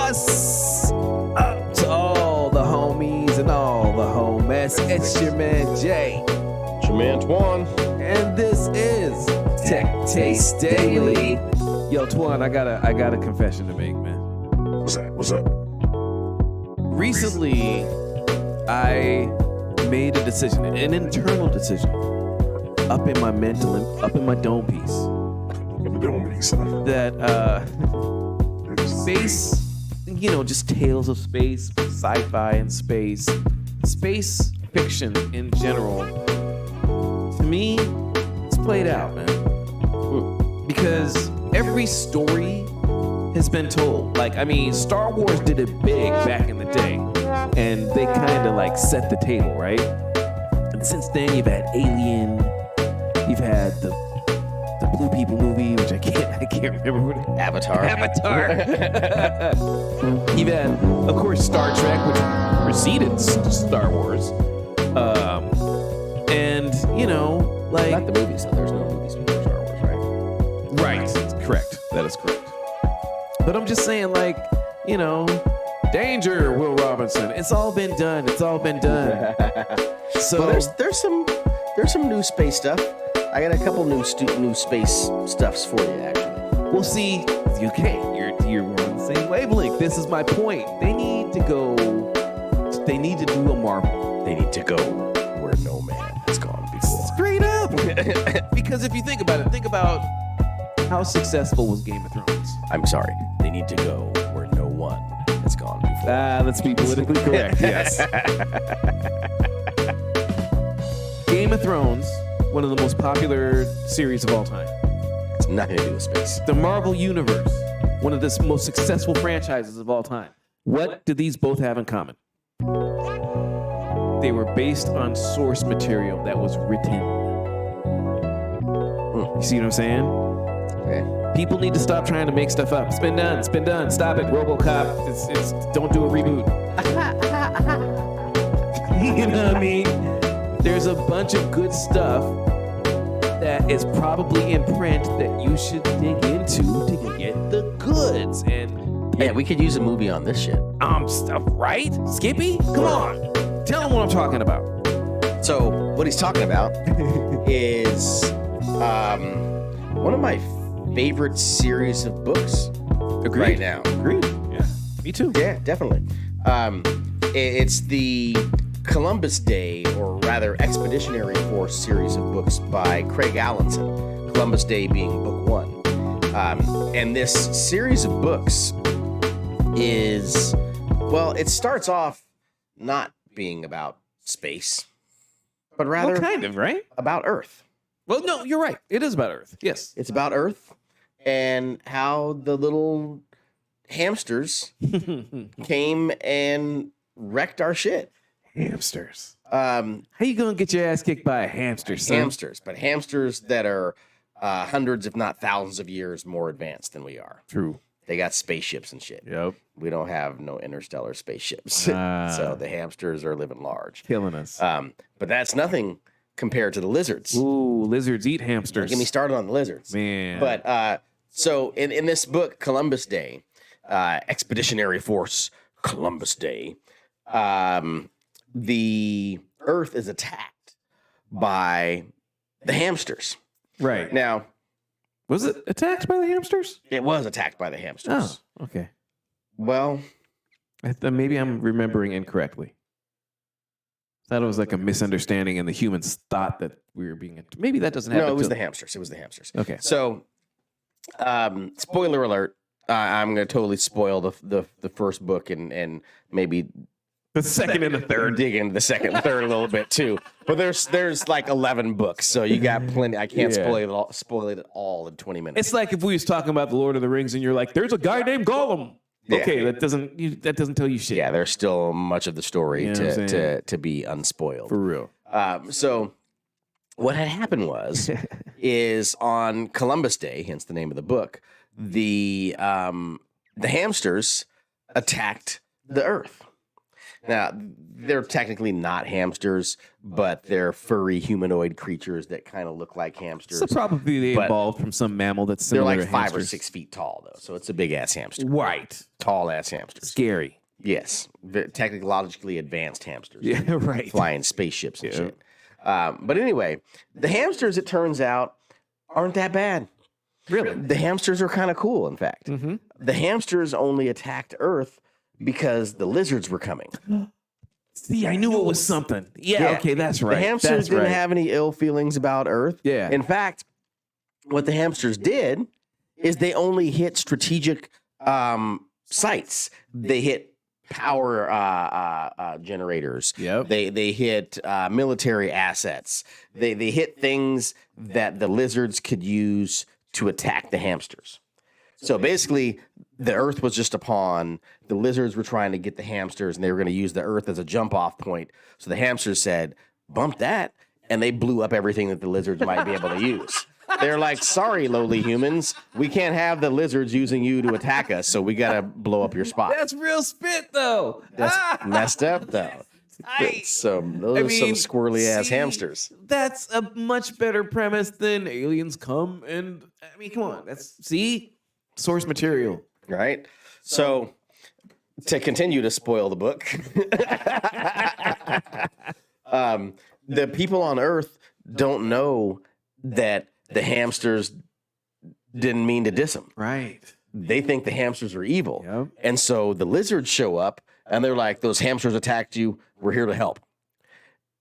What's up to all the homies and all the homies? It's your man Jay. It's your man Twan. And this is Tech Taste Daily. Yo, Twan, I got a confession to make, man. What's up? Recently, I made a decision, an internal decision, up in my mental, up in my dome piece. That space, just tales of space, sci-fi and space fiction in general, to me, it's played out, man. Because every story has been told. Star Wars did it big back in the day, and they kind of set the table, right? And since then, you've had Alien, you've had the Blue People movie, which I can't remember what it is. Avatar. You've had, of course, Star Trek, which preceded Star Wars. Not the movies, though. There's no movies before Star Wars, right? Right. Correct. That is correct. But I'm just saying, danger, Will Robinson. It's all been done. So well, there's some new space stuff. I got a couple new space stuffs for you, actually. Well, see, you can't. You're on the same wavelength. This is my point. They need to do a Marvel. They need to go where no man has gone before. Straight up. Because if you think about how successful was Game of Thrones. I'm sorry. They need to go where no one has gone before. Let's be politically correct. Yes. Game of Thrones, one of the most popular series of all time. It's nothing to do with space. The Marvel Universe, one of the most successful franchises of all time. What do these both have in common? They were based on source material that was written. You see what I'm saying? Okay. People need to stop trying to make stuff up. It's been done. Stop it. RoboCop. It's don't do a reboot. You know what I mean? There's a bunch of good stuff that is probably in print that you should dig into to get the goods. And yeah, we could use a movie on this shit. Stuff, right? Skippy? Come on. Tell him what I'm talking about. So what he's talking about is one of my favorite series of books. Agreed. Right now. Agreed. Yeah. Me too. Yeah, definitely. It's the Columbus Day, or rather Expeditionary Force series of books by Craig Alanson, Columbus Day being book one. And this series of books is, well, it starts off not being about space, but rather kind of, right? About Earth. Well, no, you're right. It is about Earth. Yes. It's about Earth and how the little hamsters came and wrecked our shit. Hamsters. How you gonna get your ass kicked by a hamster, son? Hamsters, but hamsters that are hundreds, if not thousands of years more advanced than we are. True. They got spaceships and shit. Yep. We don't have no interstellar spaceships. So the hamsters are living large. Killing us. But that's nothing compared to the lizards. Ooh, lizards eat hamsters. Don't get me started on the lizards. Man. But so in this book, Columbus Day, Expeditionary Force, Columbus Day, the Earth is attacked by the hamsters. Right. Now, was it attacked by the hamsters? it was attacked by the hamsters. Oh, okay. Well, Maybe I'm remembering incorrectly. Thought it was like a misunderstanding, and the humans thought that we were being. Maybe that doesn't happen. no, it was the hamsters. It was the hamsters. Okay. So, spoiler alert. I'm going to totally spoil the first book and maybe The second and the third. dig into the second and third a little bit too. But there's like 11 books, so you got plenty. I can't spoil it all in 20 minutes. It's like if we was talking about the Lord of the Rings, and you're like, "There's a guy named Gollum." Yeah. Okay, that doesn't tell you shit. Yeah, there's still much of the story You know what I'm saying? to be unspoiled. For real. So what had happened is on Columbus Day, hence the name of the book, the hamsters attacked the Earth. Now, they're technically not hamsters, but they're furry humanoid creatures that kind of look like hamsters. So probably they evolved from some mammal that's They're similar like to 5 or hamsters. 6 feet tall, though, so it's a big-ass hamster. Right. Tall ass hamsters. Scary. Yes, technologically advanced hamsters. Yeah, right. Flying spaceships and shit. But anyway, the hamsters, it turns out, aren't that bad. Really? The hamsters are kind of cool, in fact. Mm-hmm. The hamsters only attacked Earth because the lizards were coming. See, I knew it was something. Yeah, okay, that's right. The hamsters didn't have any ill feelings about Earth. Yeah. In fact, what the hamsters did is they only hit strategic sites. They hit power generators. Yep. They hit military assets. They hit things that the lizards could use to attack the hamsters. So basically, the Earth was just a pawn. The lizards were trying to get the hamsters, and they were going to use the Earth as a jump-off point. So the hamsters said, bump that, and they blew up everything that the lizards might be able to use. They're like, sorry, lowly humans, we can't have the lizards using you to attack us, so we got to blow up your spot. That's real spit, though. That's messed up, though. So those are some squirrely-ass hamsters. That's a much better premise than aliens come and... I mean, come on. Source material. Right? So, to continue to spoil the book, the people on Earth don't know that the hamsters didn't mean to diss them. Right. They think the hamsters are evil. Yep. And so the lizards show up, and they're like, those hamsters attacked you. We're here to help.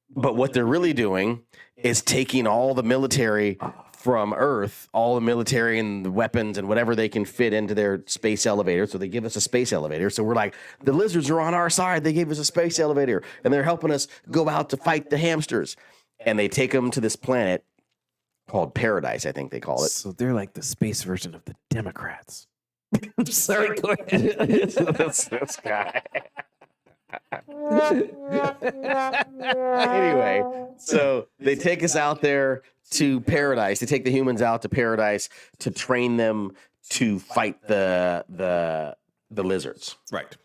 But what they're really doing is taking all the military from Earth, all the military and the weapons and whatever they can fit into their space elevator. So they give us a space elevator. So we're like, the lizards are on our side. They gave us a space elevator, and they're helping us go out to fight the hamsters. And they take them to this planet called Paradise, I think they call it. So they're like the space version of the Democrats. I'm sorry, go ahead. this guy. Anyway, so they take us out there to Paradise. They take the humans out to Paradise to train them to fight the lizards. Right.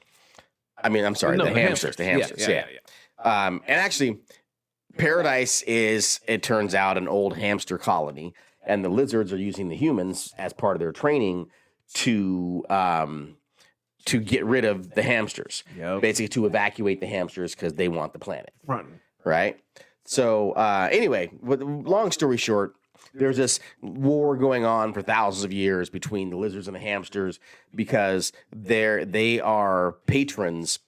I mean, I'm sorry, No, the hamsters. The hamsters, yeah. And actually, Paradise is, it turns out, an old hamster colony, and the lizards are using the humans as part of their training to get rid of the hamsters. Yep. Basically, to evacuate the hamsters because they want the planet. Run. Right? So, anyway, long story short, there's this war going on for thousands of years between the lizards and the hamsters because they are patrons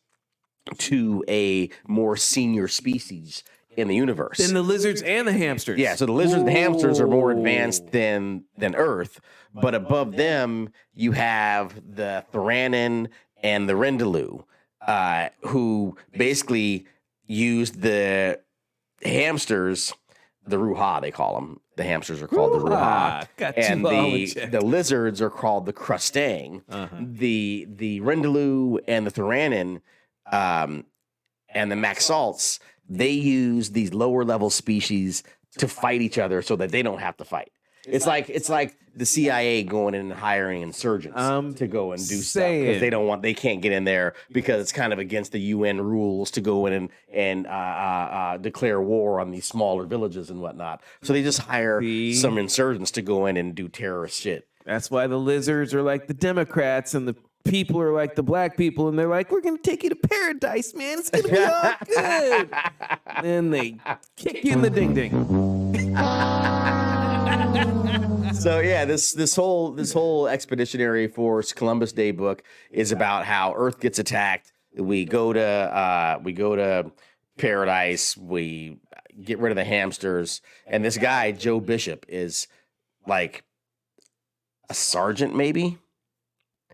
to a more senior species in the universe. Then the lizards and the hamsters. Yeah, so the lizards and the hamsters are more advanced than Earth, but above them you have the Theranin and the Rendaloo, who basically used the hamsters, the Ruhar they call them. The hamsters are called the Ruhar, and the lizards are called the Crustang. The Rendaloo and the Theranin and the Maxalts, they use these lower level species to fight each other so that they don't have to fight. It's like the CIA going in and hiring insurgents to go and do stuff because they can't get in there because it's kind of against the UN rules to go in and declare war on these smaller villages and whatnot. So they just hire some insurgents to go in and do terrorist shit. That's why the lizards are like the Democrats and the people are like the black people, and they're like, we're going to take you to paradise, man. It's going to be all good. Then they kick you in the ding-ding. So yeah, this whole Expeditionary Force Columbus Day book is about how Earth gets attacked. We go to paradise. We get rid of the hamsters, and this guy Joe Bishop is like a sergeant, maybe.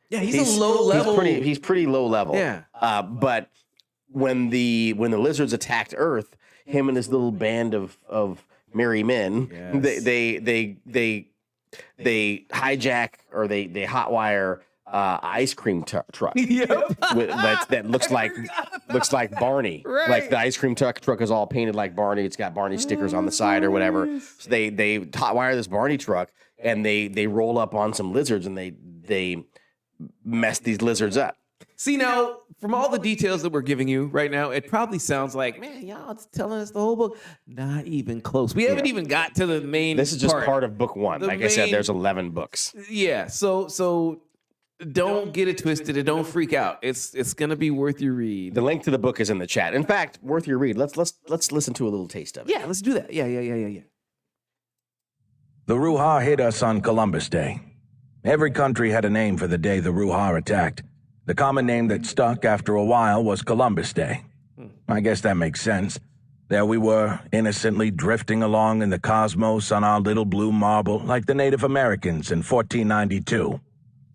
Yeah, he's a low level. He's pretty low level. Yeah. But when the lizards attacked Earth, him and his little band of merry men, they hijack or they hotwire ice cream truck. Yep. that looks like Barney. Right. Like the ice cream truck is all painted like Barney. It's got Barney stickers on the side or whatever. So they hotwire this Barney truck and they roll up on some lizards and they mess these lizards up. See, now, from all the details that we're giving you right now, it probably sounds like, man, y'all telling us the whole book. Not even close. We haven't even got to the main This is just part of book one. Like I said, there's 11 books. Yeah, so don't get it twisted and don't freak out. It's gonna be worth your read. The link to the book is in the chat. In fact, worth your read. Let's listen to a little taste of it. Yeah, let's do that. Yeah. The Ruhar hit us on Columbus Day. Every country had a name for the day the Ruhar attacked. The common name that stuck after a while was Columbus Day. I guess that makes sense. There we were, innocently drifting along in the cosmos on our little blue marble like the Native Americans in 1492.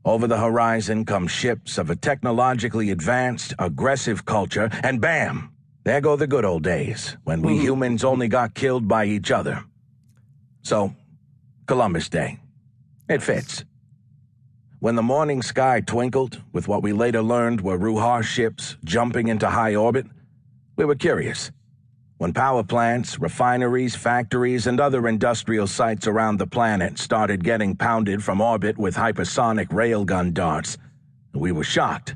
Over the horizon come ships of a technologically advanced, aggressive culture, and bam! There go the good old days, when we humans only got killed by each other. So, Columbus Day. It fits. When the morning sky twinkled, with what we later learned were Ruhar ships jumping into high orbit, we were curious. When power plants, refineries, factories, and other industrial sites around the planet started getting pounded from orbit with hypersonic railgun darts, we were shocked.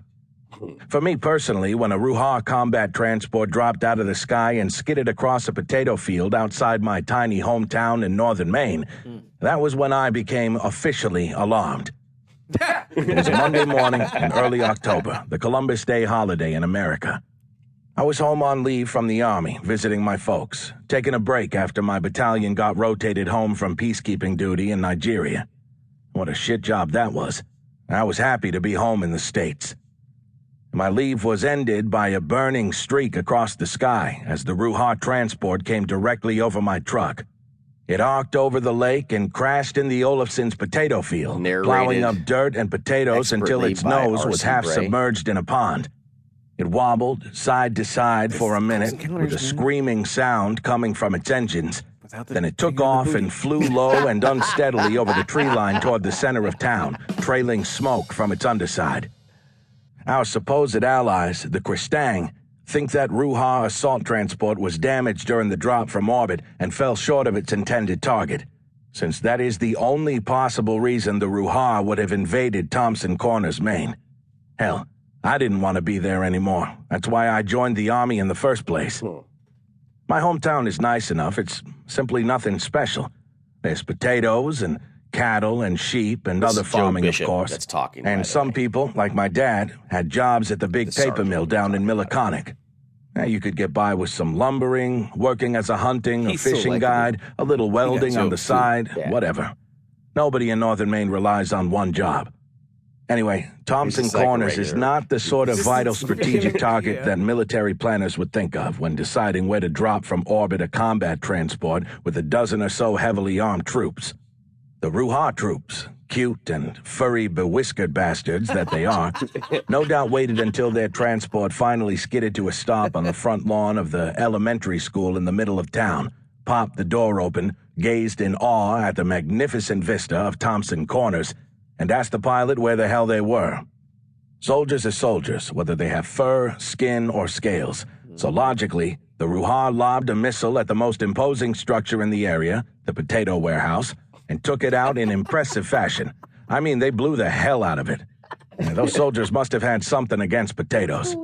For me personally, when a Ruhar combat transport dropped out of the sky and skidded across a potato field outside my tiny hometown in northern Maine, that was when I became officially alarmed. It was a Monday morning in early October, the Columbus Day holiday in America. I was home on leave from the Army, visiting my folks, taking a break after my battalion got rotated home from peacekeeping duty in Nigeria. What a shit job that was. I was happy to be home in the States. My leave was ended by a burning streak across the sky as the Ruhar transport came directly over my truck. It arced over the lake and crashed in the Olafson's potato field, plowing up dirt and potatoes until its nose was half submerged in a pond. It wobbled side to side for a minute with a screaming sound coming from its engines. Then it took off and flew low and unsteadily over the tree line toward the center of town, trailing smoke from its underside. Our supposed allies, the Kristang, think that Ruhar assault transport was damaged during the drop from orbit and fell short of its intended target, since that is the only possible reason the Ruhar would have invaded Thompson Corners, Maine. Hell, I didn't want to be there anymore. That's why I joined the Army in the first place. My hometown is nice enough. It's simply nothing special. There's potatoes and cattle and sheep and other farming, of course. That's talking, and some people, like my dad, had jobs at the big paper mill down in Milliconic. You could get by with some lumbering, working as a hunting or fishing guide, a little welding on the side, whatever. Nobody in northern Maine relies on one job. Anyway, Thompson Corners is not the sort of vital strategic target that military planners would think of when deciding where to drop from orbit a combat transport with a dozen or so heavily armed troops. The Ruhar troops, cute and furry bewhiskered bastards that they are, no doubt waited until their transport finally skidded to a stop on the front lawn of the elementary school in the middle of town, popped the door open, gazed in awe at the magnificent vista of Thompson Corners, and asked the pilot where the hell they were. Soldiers are soldiers, whether they have fur, skin, or scales. So logically, the Ruhar lobbed a missile at the most imposing structure in the area, the potato warehouse, and took it out in impressive fashion. I mean, they blew the hell out of it. Those soldiers must have had something against potatoes.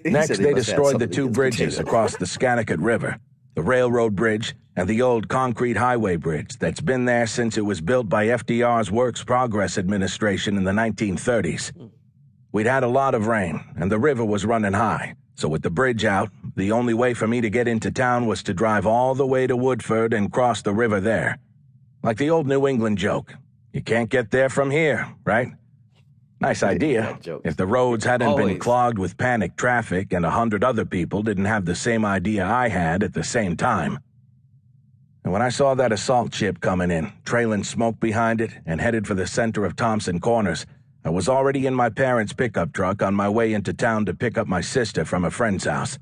Next, they destroyed the two bridges across the Scannicut River, the railroad bridge and the old concrete highway bridge that's been there since it was built by FDR's Works Progress Administration in the 1930s. We'd had a lot of rain, and the river was running high, so with the bridge out, the only way for me to get into town was to drive all the way to Woodford and cross the river there. Like the old New England joke, you can't get there from here, right? Nice idea, if the roads hadn't been clogged with panicked traffic and 100 other people didn't have the same idea I had at the same time. And when I saw that assault ship coming in, trailing smoke behind it and headed for the center of Thompson Corners, I was already in my parents' pickup truck on my way into town to pick up my sister from a friend's house.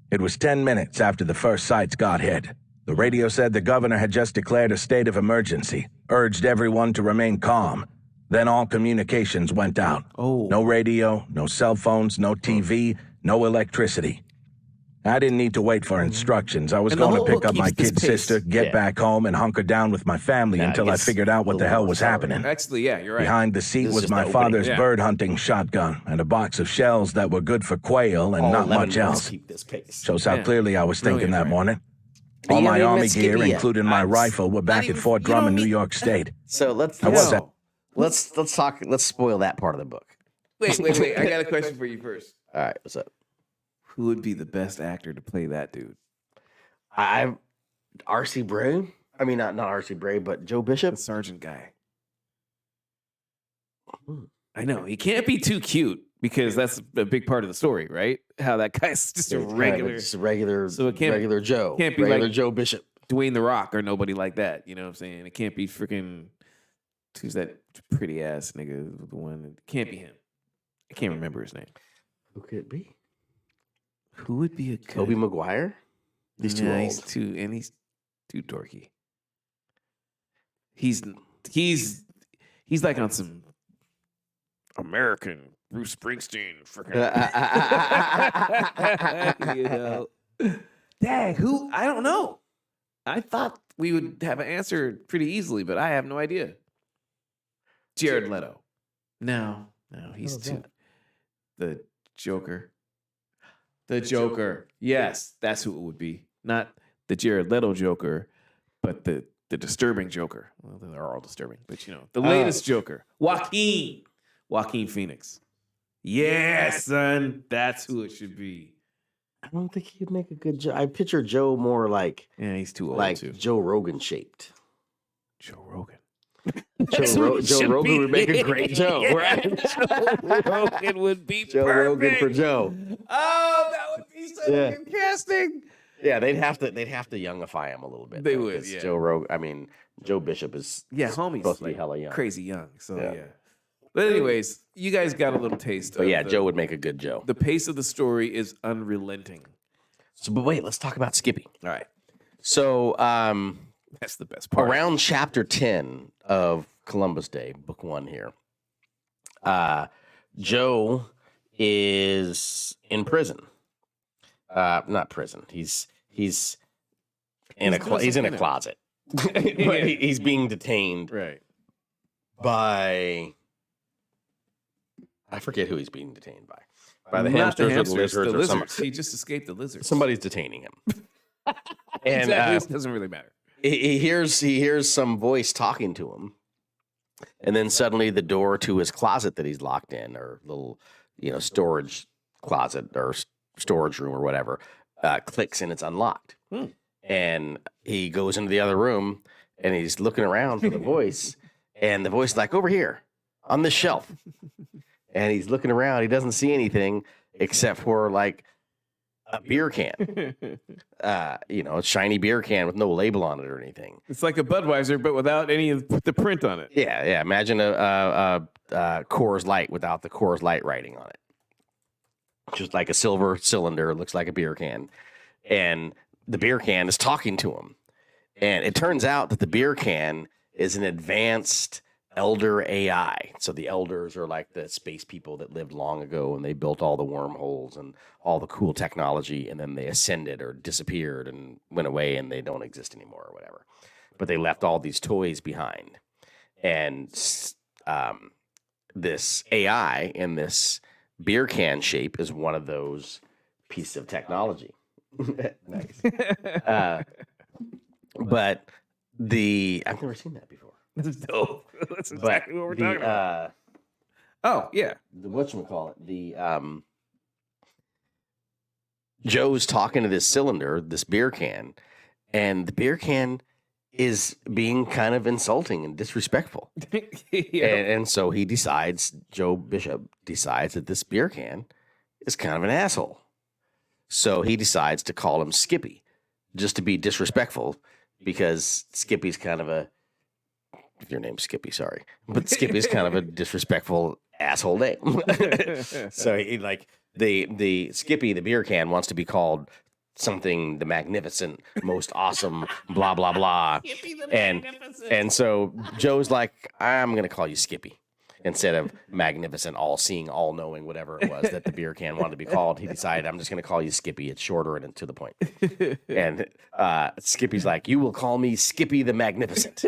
It was 10 minutes after the first sights got hit. The radio said the governor had just declared a state of emergency, urged everyone to remain calm. Then all communications went out. No radio, no cell phones, no TV, no electricity. I didn't need to wait for instructions. I was going to pick up my kid sister, get back home, and hunker down with my family until I figured out what the hell was happening. Actually, yeah, you're right. Behind the seat was my father's bird hunting shotgun and a box of shells that were good for quail and not much else. Shows how clearly I was thinking that morning. All my Army gear, including my rifle, were back at Fort Drummond, New York State. So let's let's talk. Let's spoil that part of the book. Wait. I got a question for you first. All right, what's up? Who would be the best actor to play that dude? R.C. Bray. I mean, not R.C. Bray, but Joe Bishop. The sergeant guy. Hmm. I know. He can't be too cute because that's a big part of the story, right? How that guy's just a regular. Just a regular. So it can't- regular Joe. can't be regular like- Joe Bishop. Dwayne The Rock or nobody like that. You know what I'm saying? It can't be freaking. Who's that pretty ass nigga? The one. It can't be him. I can't remember his name. Who could it be? Who would be a good... Tobey Maguire. He's too old. He's too dorky. He's like on some American Bruce Springsteen freaking. You know. Dang, who? I don't know. I thought we would have an answer pretty easily, but I have no idea. Jared Leto. No, he's too. The Joker. The Joker. Yes, that's who it would be. Not the Jared Leto Joker, but the disturbing Joker. Well, they're all disturbing, but you know, the latest Joker. Joaquin Phoenix. Yes, son. That's who it should be. I don't think he'd make a good Joe. I picture Joe more like He's too old like too. Joe Rogan shaped. Joe Rogan. Joe Rogan would make a great Joe, right? Joe Rogan would be Joe perfect. Rogan for Joe. Oh, that would be so good casting. Yeah, they'd have to youngify him a little bit. They though, would, 'cause yeah. Joe Rogan. I mean, Joe Bishop is Homie's supposed to be like hella young. crazy young. So Yeah. yeah. But anyways, you guys got a little taste. But of yeah, Joe would make a good Joe. The pace of the story is unrelenting. So, but wait, let's talk about Skippy. All right, So, that's the best part. around chapter 10 of Columbus Day, book 1 here, Joe is in prison. Not prison. He's in a closet. But he's being detained Right. by, I forget who he's being detained by. By the Not hamsters, or the hamsters, lizards, the or lizards. He just escaped the lizards. somebody's detaining him. And Exactly. It doesn't really matter. he hears some voice talking to him, and then suddenly the door to his closet that he's locked in, or little storage closet or storage room or whatever, clicks and it's unlocked. And he goes into the other room and he's looking around for the voice, and the voice is like, over here on this shelf. And he's looking around. He doesn't see anything except for like a beer can, a shiny beer can with no label on it or anything. It's like a Budweiser, but without any of the print on it. Yeah. Imagine a Coors Light without the Coors Light writing on it. Just like a silver cylinder, looks like a beer can. And the beer can is talking to him. And it turns out that the beer can is an advanced elder AI. So the elders are like the space people that lived long ago, and they built all the wormholes and all the cool technology, and then they ascended or disappeared and went away, and they don't exist anymore or whatever. But they left all these toys behind. And this AI in this beer can shape is one of those pieces of technology. Nice. But I've never seen that before. That's dope. That's exactly what we're talking about. Oh, yeah. The whatchamacallit, Joe's talking to this cylinder, this beer can, and the beer can is being kind of insulting and disrespectful. Yeah. And so Joe Bishop decides that this beer can is kind of an asshole. So he decides to call him Skippy, just to be disrespectful, because Skippy's kind of if your name's Skippy, sorry, but Skippy's kind of a disrespectful asshole name. So he the Skippy, the beer can, wants to be called something, the magnificent, most awesome, blah blah blah. And so Joe's like, I'm gonna call you Skippy instead of magnificent, all-seeing, all-knowing, whatever it was that the beer can wanted to be called. He decided, I'm just gonna call you Skippy. It's shorter and to the point. And Skippy's like, you will call me Skippy the Magnificent.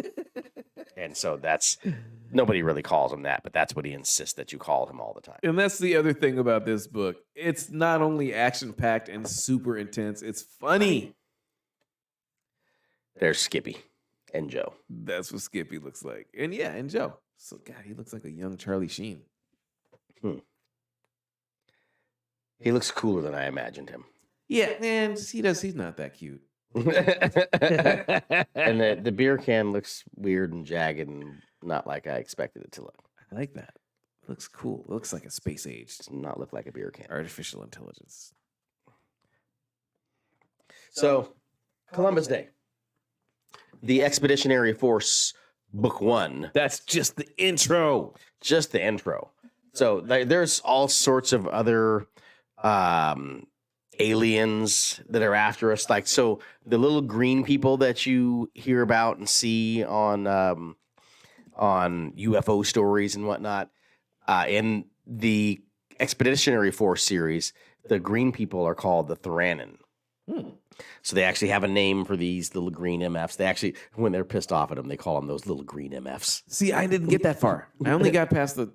And so nobody really calls him that, but that's what he insists that you call him all the time. And that's the other thing about this book. It's not only action-packed and super intense, it's funny. There's Skippy and Joe. That's what Skippy looks like. And Joe. So God, he looks like a young Charlie Sheen. He looks cooler than I imagined him. Yeah, man, he does. He's not that cute. And the beer can looks weird and jagged and not like I expected it to look. I like that. It looks cool. It looks like a space age Does not look like a beer can. artificial intelligence. So, Columbus Day. The Expeditionary Force, Book 1. That's just the intro. Just the intro. So, there's all sorts of other aliens that are after us. Like, so the little green people that you hear about and see on UFO stories and whatnot, in the Expeditionary Force series, the green people are called the Thranin. So they actually have a name for these little green MFs. They actually, when they're pissed off at them, they call them those little green MFs. See, I didn't get that far. I only got past the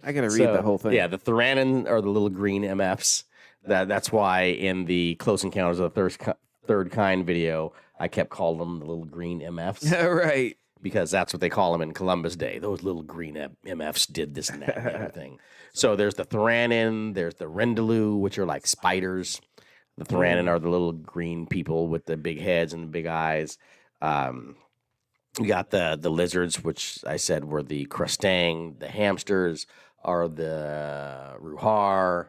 I gotta read the whole thing. Yeah, the Thranin are the little green MFs. That's why in the Close Encounters of the Third Kind video, I kept calling them the little green MFs. Right. Because that's what they call them in Columbus Day. Those little green MFs did this and that and everything. So there's the Thranin, there's the Rendaloo, which are like spiders. The Thranin are the little green people with the big heads and the big eyes. We got the lizards, which I said were the Crustang. The hamsters are the Ruhar.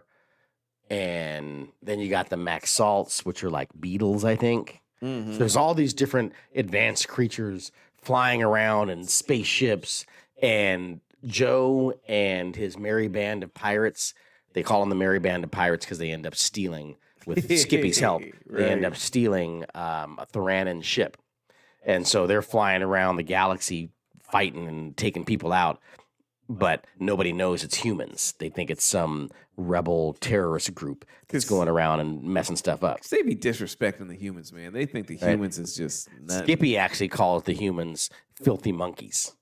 And then you got the Maxalts, which are like beetles, I think. So there's all these different advanced creatures flying around in spaceships. And Joe and his merry band of pirates, they call them the merry band of pirates because they end up stealing, with Skippy's help, they end up stealing a Thranin ship. And so they're flying around the galaxy fighting and taking people out. But nobody knows it's humans. They think it's some rebel terrorist group that's going around and messing stuff up. They be disrespecting the humans, man. They think the humans is just nothing. Skippy actually calls the humans filthy monkeys.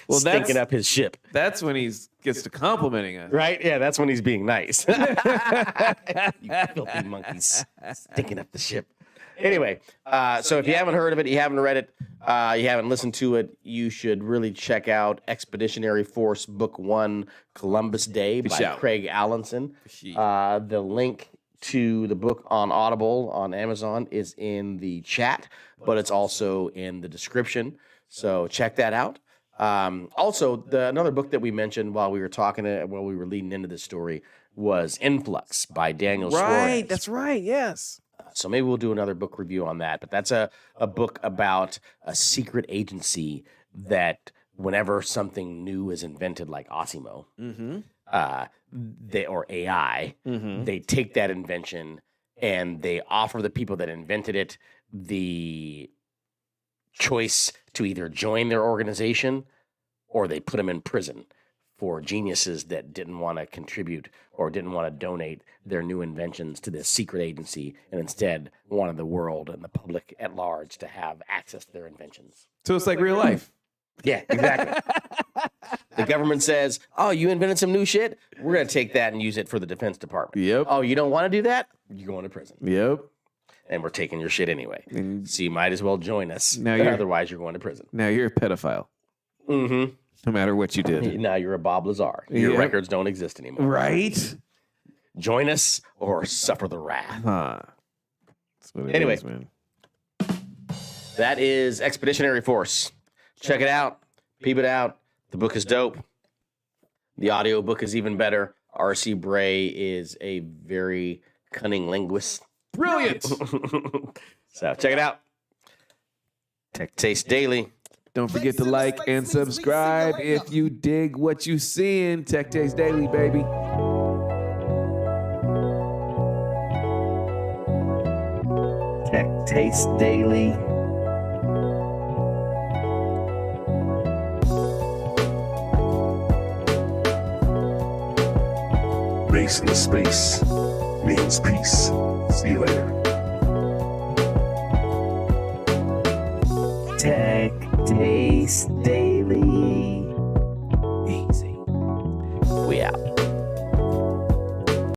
Well, stinking up his ship. That's when he gets to complimenting us. Right? Yeah, that's when he's being nice. You filthy monkeys stinking up the ship. Anyway, so if you haven't heard of it, you haven't read it, you haven't listened to it, you should really check out Expeditionary Force Book 1, Columbus Day by Craig Alanson. The link to the book on Audible on Amazon is in the chat, but it's also in the description. So check that out. Also, another book that we mentioned while we were while we were leading into this story was Influx by Daniel Suarez. Right, that's right, yes. So maybe we'll do another book review on that. But that's a book about a secret agency that whenever something new is invented, like Osimo, or AI, they take that invention and they offer the people that invented it the choice to either join their organization or they put them in prison for geniuses that didn't want to contribute or didn't want to donate their new inventions to this secret agency and instead wanted the world and the public at large to have access to their inventions. So it's like real life. Yeah, exactly. The government says, oh, you invented some new shit? We're going to take that and use it for the Defense Department. Yep. Oh, you don't want to do that? You're going to prison. Yep. And we're taking your shit anyway. So you might as well join us. Otherwise, you're going to prison. Now you're a pedophile. Mm-hmm. No matter what you did. Now you're a Bob Lazar. Your records don't exist anymore. Right? Join us or suffer the wrath. That's what it is, man. That is Expeditionary Force. Check it out. Peep it out. The book is dope. The audio book is even better. R.C. Bray is a very cunning linguist. Brilliant. So check it out. Tech Taste Daily. Don't forget to like and subscribe if you dig what you see in Tech Taste Daily, baby. Tech Taste Daily. Race in space means peace. See you later. Tech Taste Daily.